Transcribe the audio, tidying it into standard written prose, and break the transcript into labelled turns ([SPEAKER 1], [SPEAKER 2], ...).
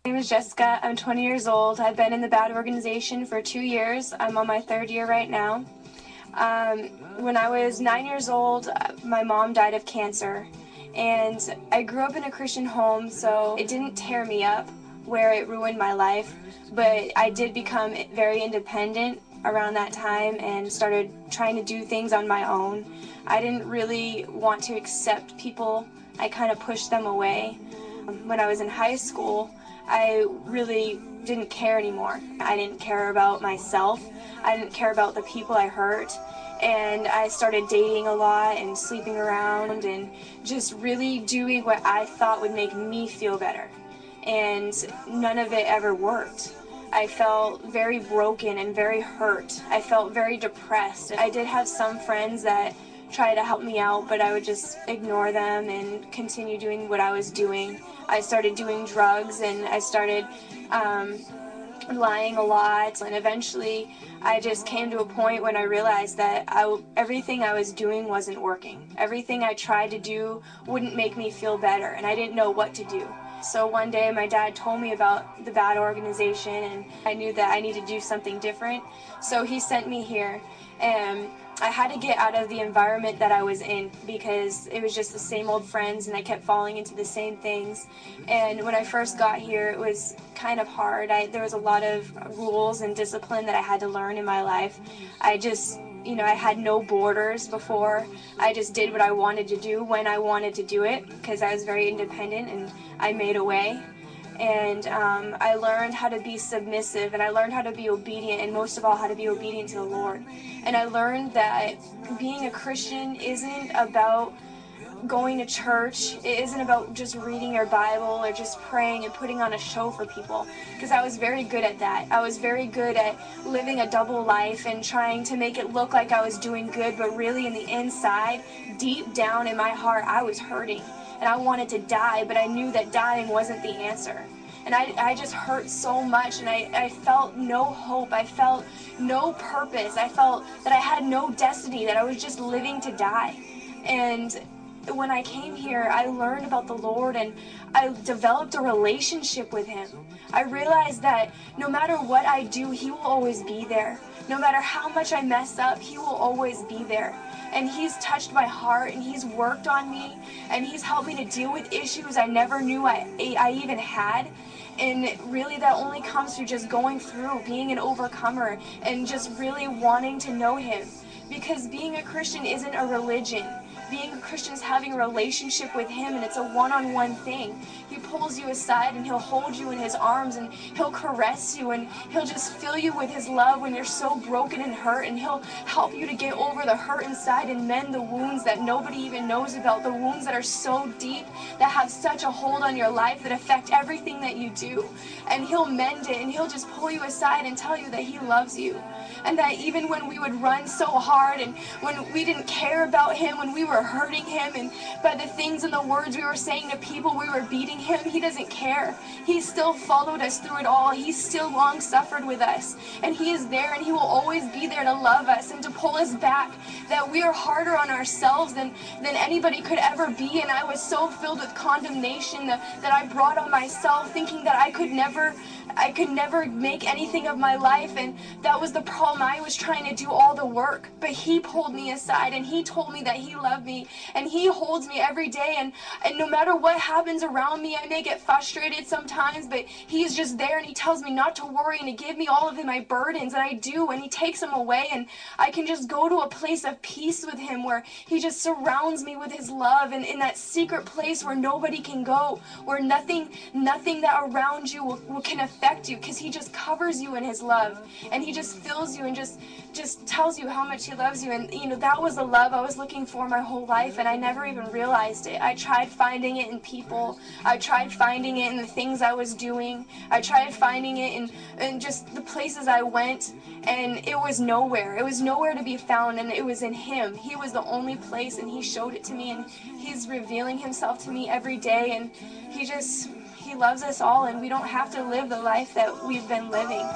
[SPEAKER 1] My name is Jessica. I'm 20 years old. I've been in the bad organization for 2 years. I'm on my 3rd year right now. When I was 9 years old, my mom died of cancer. And I grew up in a Christian home, so it didn't tear me up where it ruined my life. But I did become very independent around that time and started trying to do things on my own. I didn't really want to accept people. I kind of pushed them away. When I was in high school, I really didn't care anymore. I didn't care about myself. I didn't care about the people I hurt. And I started dating a lot and sleeping around and just really doing what I thought would make me feel better. And none of it ever worked. I felt very broken and very hurt. I felt very depressed. I did have some friends that tried to help me out, but I would just ignore them and continue doing what I was doing. I started doing drugs and I started lying a lot, and eventually I just came to a point when I realized that everything I was doing wasn't working. Everything I tried to do wouldn't make me feel better, and I didn't know what to do. So one day my dad told me about the bad organization, and I knew that I needed to do something different. So he sent me here, and I had to get out of the environment that I was in because it was just the same old friends and I kept falling into the same things. And when I first got here, it was kind of hard. There was a lot of rules and discipline that I had to learn in my life. I had no borders before. I just did what I wanted to do when I wanted to do it because I was very independent and I made a way. And I learned how to be submissive, and I learned how to be obedient, and most of all how to be obedient to the Lord. And I learned that being a Christian isn't about going to church. It isn't about just reading your Bible or just praying and putting on a show for people, because I was very good at that. I was very good at living a double life and trying to make it look like I was doing good, but really in the inside, deep down in my heart, I was hurting. And I wanted to die, but I knew that dying wasn't the answer. And I just hurt so much, and I felt no hope. I felt no purpose. I felt that I had no destiny, that I was just living to die. And when I came here, I learned about the Lord, and I developed a relationship with Him. I realized that no matter what I do, He will always be there. No matter how much I mess up, He will always be there. And He's touched my heart, and He's worked on me, and He's helped me to deal with issues I never knew I even had. And really that only comes through just going through, being an overcomer, and just really wanting to know Him. Because being a Christian isn't a religion. Being a Christian is having a relationship with Him, and it's a one-on-one thing. He pulls you aside and He'll hold you in His arms, and He'll caress you, and He'll just fill you with His love when you're so broken and hurt, and He'll help you to get over the hurt inside and mend the wounds that nobody even knows about, the wounds that are so deep, that have such a hold on your life, that affect everything that you do. And He'll mend it, and He'll just pull you aside and tell you that He loves you. And that even when we would run so hard, and when we didn't care about Him, when we were hurting Him, and by the things and the words we were saying to people, we were beating Him, He doesn't care. He still followed us through it all. He's still long suffered with us. And He is there, and He will always be there to love us and to pull us back. That we are harder on ourselves than anybody could ever be. And I was so filled with condemnation that I brought on myself, thinking that I could never make anything of my life. And that was the problem. I was trying to do all the work, but He pulled me aside, and He told me that He loved me, and He holds me every day. And no matter what happens around me, I may get frustrated sometimes, but He's just there, and He tells me not to worry and to give me all of my burdens, and I do, and He takes them away, and I can just go to a place of peace with Him, where He just surrounds me with His love, and in that secret place where nobody can go, where nothing that around you can affect you, because He just covers you in His love, and He just fills you and just tells you how much He loves you. And that was the love I was looking for my whole life, and I never even realized it. I tried finding it in people. I tried finding it in the things I was doing. I tried finding it in just the places I went, and it was nowhere. It was nowhere to be found, and it was in Him. He was the only place, and He showed it to me, and He's revealing Himself to me every day, and He loves us all, and we don't have to live the life that we've been living.